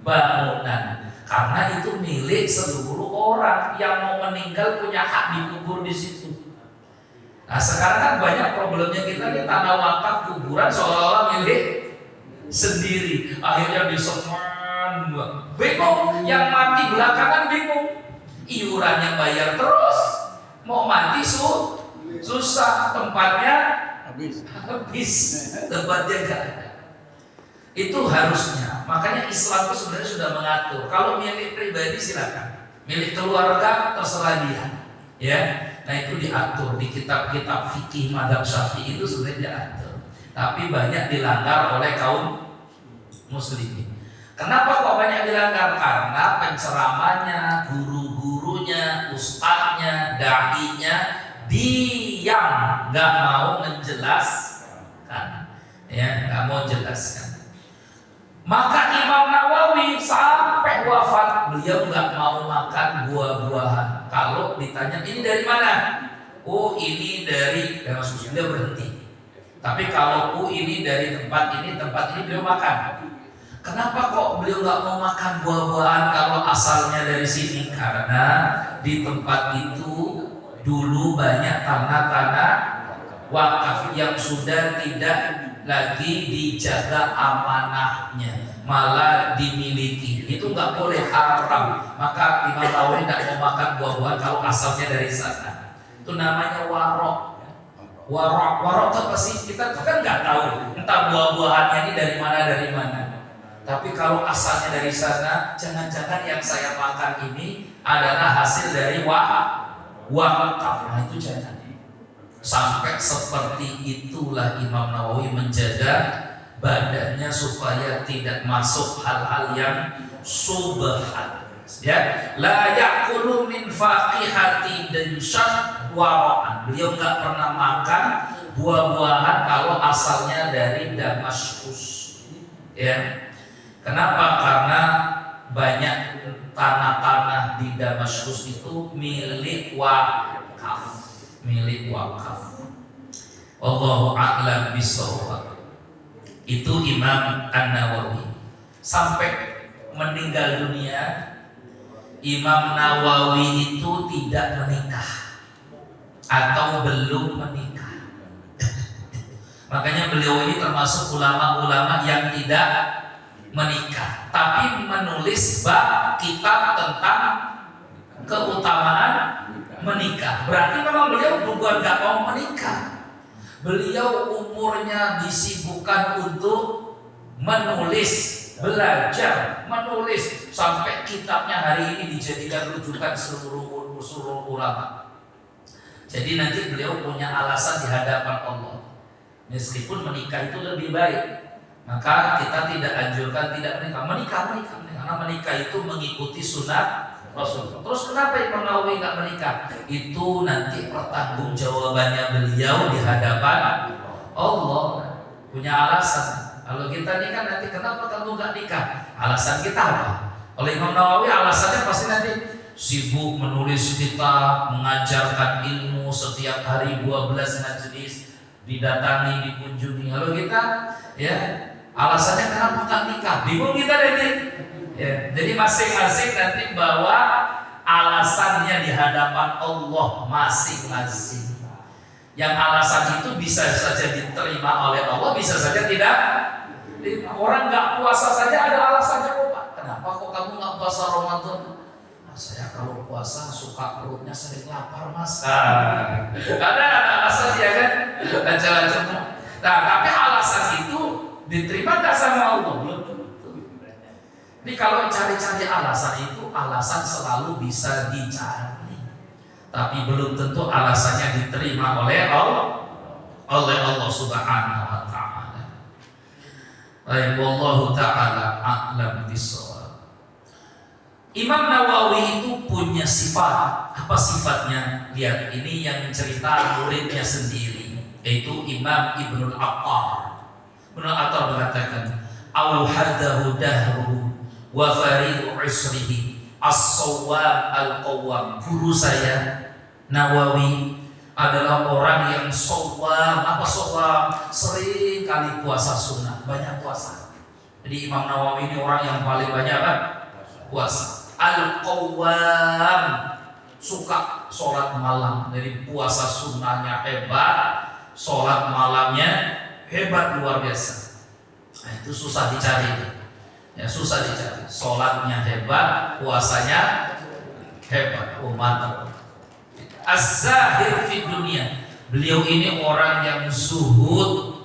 bangunan. Karena itu milik seluruh orang yang mau meninggal punya hak dikubur di situ. Nah sekarang kan banyak problemnya kita nih, tanah wakaf kuburan seolah-olah milik sendiri. Akhirnya disemen, bingung. Yang mati belakangan bingung. Iurannya bayar terus, mau mati susah, tempatnya habis, tempatnya gak ada. Itu harusnya. Makanya Islam itu sebenarnya sudah mengatur. Kalau milik pribadi silakan, milik keluarga terserah dia. Ya, nah itu diatur di kitab-kitab fikih mazhab Syafi'i itu sebenarnya diatur. Tapi banyak dilanggar oleh kaum muslimin. Kenapa kok banyak dilanggar? Karena penceramahnya, gurunya, ustadznya, da'inya diam, nggak mau menjelaskan, ya nggak mau jelaskan. Maka Imam Nawawi sampai wafat beliau nggak mau makan buah-buahan. Kalau ditanya ini dari mana? Oh ini dari maksudnya beliau berhenti. Tapi kalau ini dari tempat ini beliau makan. Kenapa kok beliau nggak mau makan buah-buahan kalau asalnya dari sini? Karena di tempat itu dulu banyak tanah-tanah wakaf yang sudah tidak lagi dijaga amanahnya, malah dimiliki. Itu nggak boleh, haram. Maka Imam Nawawi tidak mau makan buah-buahan kalau asalnya dari sana. Itu namanya warok. Warok itu apa sih? Kita tuh kan nggak tahu entah buah-buahannya ini dari mana. Tapi kalau asalnya dari sana, jangan-jangan yang saya makan ini adalah hasil dari wakaf. Nah itu jangan. Sampai seperti itulah Imam Nawawi menjaga badannya supaya tidak masuk hal-hal yang subhat. Ya, la yaqulu min faqihati dan wara'an. Beliau nggak pernah makan buah-buahan kalau asalnya dari Damaskus. Ya. Kenapa? Karena banyak tanah-tanah di Damaskus itu milik wakaf. Allahu a'lam bishawab. Itu Imam An-Nawawi. Sampai meninggal dunia, Imam Nawawi itu tidak menikah atau belum menikah. Makanya beliau ini termasuk ulama-ulama yang tidak menikah, tapi menulis bab kitab tentang keutamaan menikah. Berarti memang beliau bukan gak mau menikah. Beliau umurnya disibukkan untuk menulis, belajar, menulis, sampai kitabnya hari ini dijadikan rujukan seluruh ulama. Jadi nanti beliau punya alasan di hadapan Allah. Meskipun menikah itu lebih baik, maka kita tidak anjurkan tidak menikah. Karena menikah itu mengikuti sunat Rasul. Terus kenapa Imam Nawawi nggak menikah? Itu nanti pertanggungjawabannya beliau di hadapan Allah. Punya alasan. Kalau kita nikah nanti kenapa kamu nggak nikah? Alasan kita apa? Oleh Imam Nawawi alasannya pasti nanti sibuk menulis kitab, mengajarkan ilmu setiap hari 12 majelis, didatangi, dikunjungi. Kalau kita ya alasannya kenapa nggak nikah? Bingung kita nanti. Ya, jadi masing-masing nanti bawa alasannya di hadapan Allah masing-masing. Yang alasan itu bisa saja diterima oleh Allah, bisa saja tidak. Orang nggak puasa saja ada alasannya kok Pak. Kenapa kok kamu nggak puasa Ramadan? Saya kalau puasa suka perutnya sering lapar Mas. Ada alasan ya kan? Macam-macam. Nah, tapi alasan itu diterima nggak sama Allah? Belum tentu. Ini kalau cari-cari alasan itu, alasan selalu bisa dicari, tapi belum tentu alasannya diterima oleh Allah Subhanahu wa Ta'ala. Wallahu ta'ala a'lam bishawab. Imam Nawawi itu punya sifat. Apa sifatnya? Lihat, ini yang cerita muridnya sendiri, yaitu Imam Ibnul Attar. Ibnul Attar mengatakan, "Auhadahu dahruhu wa faridu usrihi As-Sawwam Al-Qawwam. Guru saya Nawawi adalah orang yang sawwam. Apa sawwam? Sering kali puasa sunnah, banyak puasa. Jadi Imam Nawawi ini orang yang paling banyak kan puasa. Al-Qawwam, suka sholat malam. Jadi puasa sunnahnya hebat, sholat malamnya hebat, luar biasa. Nah, itu susah dicari. Ya, susah dicari. Sholatnya hebat, puasanya hebat. Oh, mantap. Az-zahir fi dunia. Beliau ini orang yang zuhud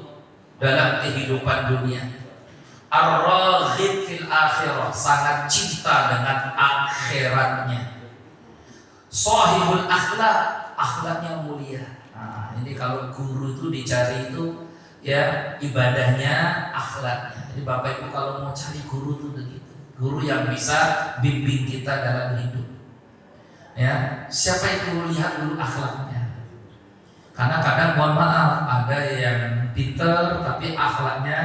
dalam kehidupan dunia. Ar-raghib fil akhirah, sangat cinta dengan akhiratnya. Shahibul akhlak, akhlaknya mulia. Nah, ini kalau guru itu dicari itu ya ibadahnya, akhlaknya. Jadi Bapak Ibu kalau mau cari guru itu begitu. Guru yang bisa bimbing kita dalam hidup. Ya, siapa itu lihat dulu akhlaknya. Karena kadang mohon maaf ada yang pinter tapi akhlaknya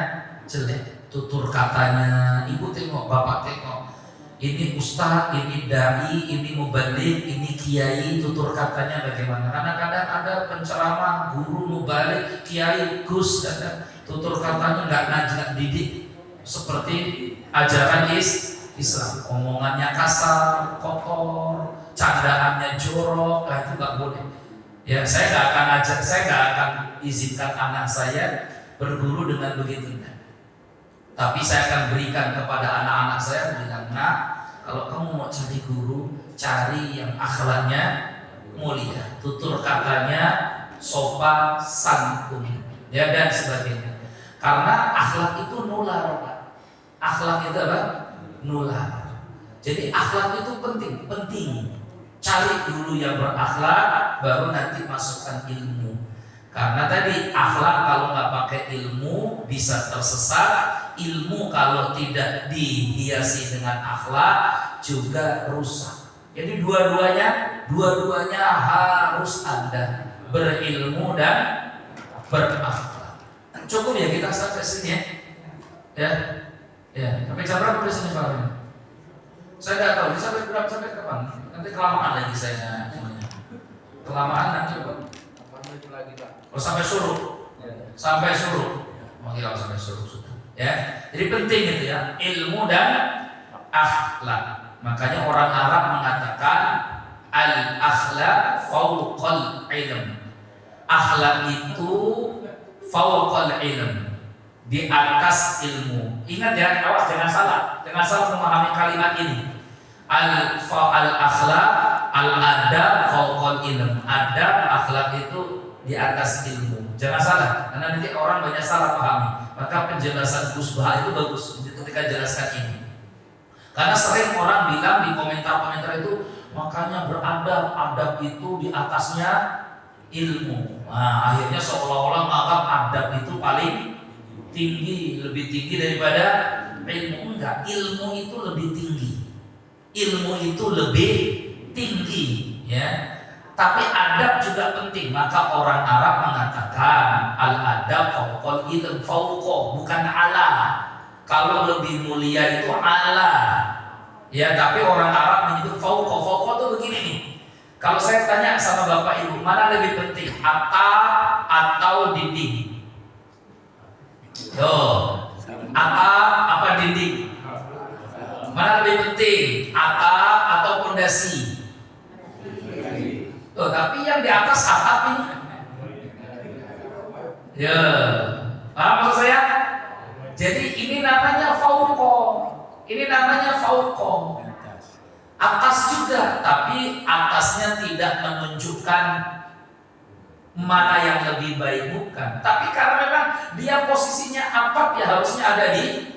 jelek. Tutur katanya, ibu tengok, bapak tengok. Ini ustaz, ini dai, ini mubalik, ini kiai, tutur katanya bagaimana? Karena kadang ada penceramah, guru mubalik, kiai, gus, kadang tutur katanya nggak didik seperti ajaran Islam. Omongannya kasar, kotor, candaannya jorok, itu nggak boleh. Ya, saya nggak akan izinkan anak saya berguru dengan begitu. Tapi saya akan berikan kepada anak-anak saya, bilang, nah, kalau kamu mau cari guru, cari yang akhlaknya mulia, tutur katanya sopan santun, ya dan sebagainya. Karena akhlak itu nular, Pak. Akhlak itu apa? Nular. Jadi akhlak itu penting. Cari dulu yang berakhlak, baru nanti masukkan ilmu. Karena tadi akhlak kalau nggak pakai ilmu bisa tersesat. Ilmu kalau tidak dihiasi dengan akhlak juga rusak. Jadi dua-duanya harus ada, berilmu dan berakhlak. Cukup ya kita sampai sini ya. Ya. Sampai jam berapa biasanya Pak? Saya nggak tahu. Sampai kapan? Nanti kelamaan lagi saya. Kelamaan nanti Pak. Oh, sampai suruh. Sampai suruh. Mungkin kalau sampai suruh. Ya, jadi penting itu ya, ilmu dan akhlak. Makanya orang Arab mengatakan al-akhlak fauqal ilm. Akhlak itu fauqal ilm, di atas ilmu. Ingat ya, awas jangan salah memahami kalimat ini. Al-akhlak, al-adab fauqal ilm. Adab, akhlak itu di atas ilmu. Jangan salah, karena nanti orang banyak salah pahami. Maka penjelasan Gus Baha itu bagus ketika jelaskan ini. Karena sering orang bilang di komentar-komentar itu, makanya adab itu di atasnya ilmu. Nah, akhirnya seolah-olah menganggap adab itu paling tinggi, lebih tinggi daripada ilmu. Enggak, ilmu itu lebih tinggi. Ilmu itu lebih tinggi, ya. Tapi adab juga penting. Maka orang Arab mengatakan al-adab fauqal ilm, fauqa bukan ala. Kalau lebih mulia itu ala. Ya, tapi orang Arab menyebut fauqa. Fauqa itu begini nih. Kalau saya tanya sama Bapak Ibu, mana lebih penting? Atap atau dinding? Yo. Atap apa dinding? Mana lebih penting? Atap atau pondasi? Tapi yang di atas atap ini. Ya, paham maksud saya? Jadi ini namanya fauqa. Ini namanya fauqa. Atas juga, tapi atasnya tidak menunjukkan mana yang lebih baik, bukan. Tapi karena memang dia posisinya atap, ya harusnya ada di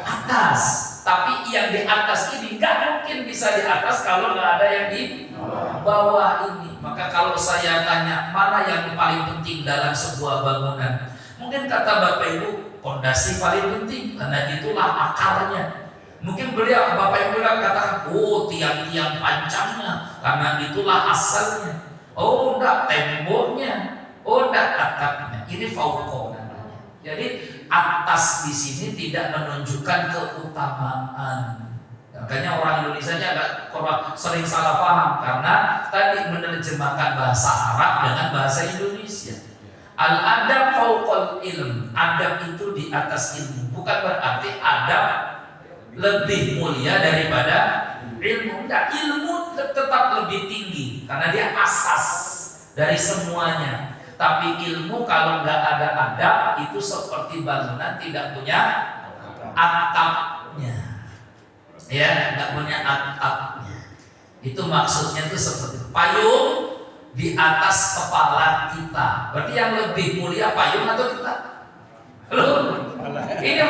atas. Tapi yang di atas ini nggak mungkin bisa di atas kalau nggak ada yang di bawah ini. Maka kalau saya tanya mana yang paling penting dalam sebuah bangunan, mungkin kata Bapak Ibu pondasi paling penting karena itulah akarnya. Mungkin beliau Bapak Ibu bilang katakan, oh tiang-tiang pancangnya karena itulah asalnya. Oh enggak, temboknya. Oh enggak, atapnya. Ini fauqa namanya. Jadi atas di sini tidak menunjukkan keutamaan. Makanya orang Indonesia agak sering salah paham karena tadi menerjemahkan bahasa Arab dengan bahasa Indonesia. Al-adab fauqal ilm, adab itu di atas ilmu, bukan berarti adab lebih mulia daripada ilmu. Enggak, ilmu tetap lebih tinggi karena dia asas dari semuanya. Tapi ilmu kalau nggak ada adab itu seperti bangunan tidak punya atapnya. Ya, nggak punya atapnya. Itu maksudnya itu seperti payung di atas kepala kita. Berarti yang lebih mulia payung atau kita? Loh, ini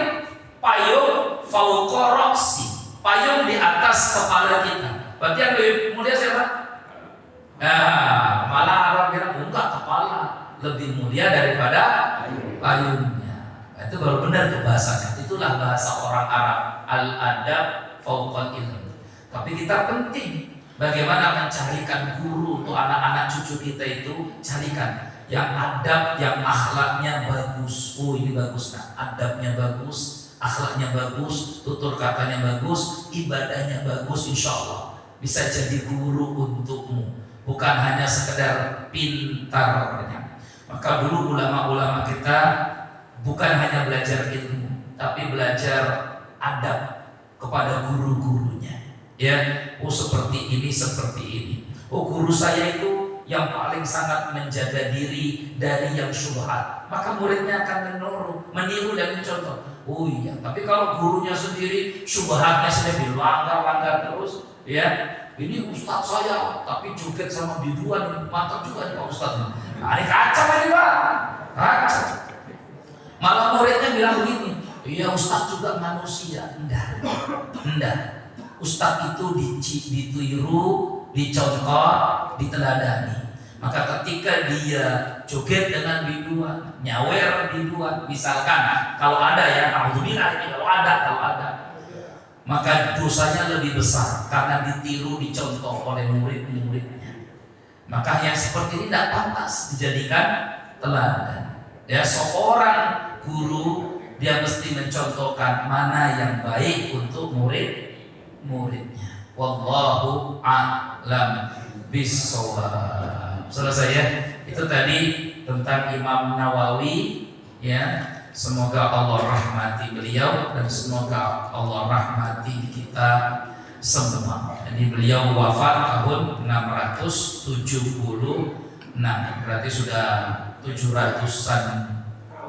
payung fauqa ra'si, payung di atas kepala kita. Berarti yang lebih mulia siapa? Nah, malah orang bilang enggak, kepala lebih mulia daripada payungnya. Nah, itu baru benar tuh bahasanya. Itulah bahasa orang Arab. Al-adab fauqal ilm. Tapi kita penting bagaimana mencarikan guru untuk anak-anak cucu kita itu. Carikan yang adab, yang akhlaknya bagus. Oh, ini bagus, nah adabnya bagus, akhlaknya bagus, tutur katanya bagus, ibadahnya bagus, insya Allah bisa jadi guru untukmu, bukan hanya sekedar pintarnya. Maka dulu ulama-ulama kita bukan hanya belajar ilmu, tapi belajar adab kepada guru-gurunya. Ya, oh seperti ini, seperti ini. Oh, guru saya itu yang paling sangat menjaga diri dari yang syubhat, maka muridnya akan meniru dan mencontoh. Oh iya, tapi kalau gurunya sendiri syubhatnya sudah dilanggar terus, ya, ini ustaz saya tapi joget sama biduan, mantap juga nih Pak Ustaz. Nah, ini kacau ini Pak, kacau. Malah muridnya bilang begini, iya ustaz juga manusia. Enggak. Ustaz itu ditiru, dicontoh, diteladani. Maka ketika dia joget dengan biduan, nyawer biduan, misalkan kalau ada ya, alhamdulillah ini kalau ada, maka dosanya lebih besar karena ditiru, dicontoh oleh murid-muridnya. Maka yang seperti ini tidak pantas dijadikan teladan. Ya, seorang guru dia mesti mencontohkan mana yang baik untuk muridnya. Wallahu a'lam bishawab. Selesai ya. Itu tadi tentang Imam Nawawi, ya. Semoga Allah rahmati beliau dan semoga Allah rahmati kita semua. Jadi beliau wafat tahun 676, berarti sudah 700-an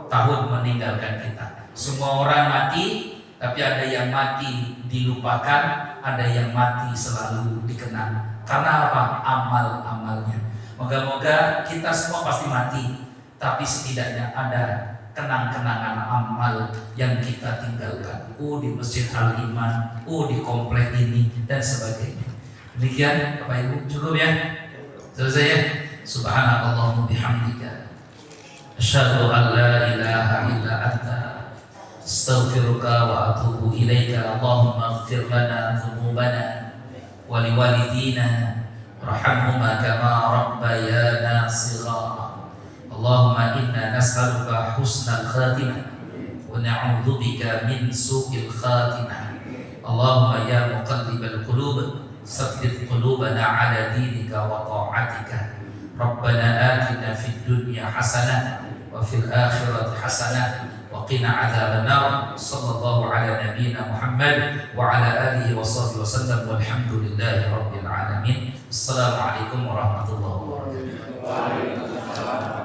tahun meninggalkan kita. Semua orang mati, tapi ada yang mati dilupakan, ada yang mati selalu dikenang. Karena apa? Amal-amalnya. Moga-moga kita semua pasti mati, tapi setidaknya ada kenang-kenangan amal yang kita tinggalkan. Di Masjid Al-Iman, di komplek ini dan sebagainya. Demikian Bapak Ibu, cukup ya? Selesai ya? Subhanakallahumma bihamdika, asyhadu an la ilaha illa anta, astaghfiruka wa atubu ilaika. Allahumma ighfir lana dzunubana wa liwalidina warhamhuma kama rabbayana shighara. Allahumma inna nas'aluka husnal khatimah wa na'udzu bika min su'il khatimah. Allahumma ya muqallibal qulub tsabbit qulubana 'ala dinika wa ta'atika. Rabbana atina fid dunya hasanah wa fil akhirati hasanah wa qina 'adzaban nar. Sallallahu ala nabiyyina Muhammad wa ala alihi wa sahbihi wasallam walhamdulillahi rabbil alamin. Assalamualaikum warahmatullahi wabarakatuh.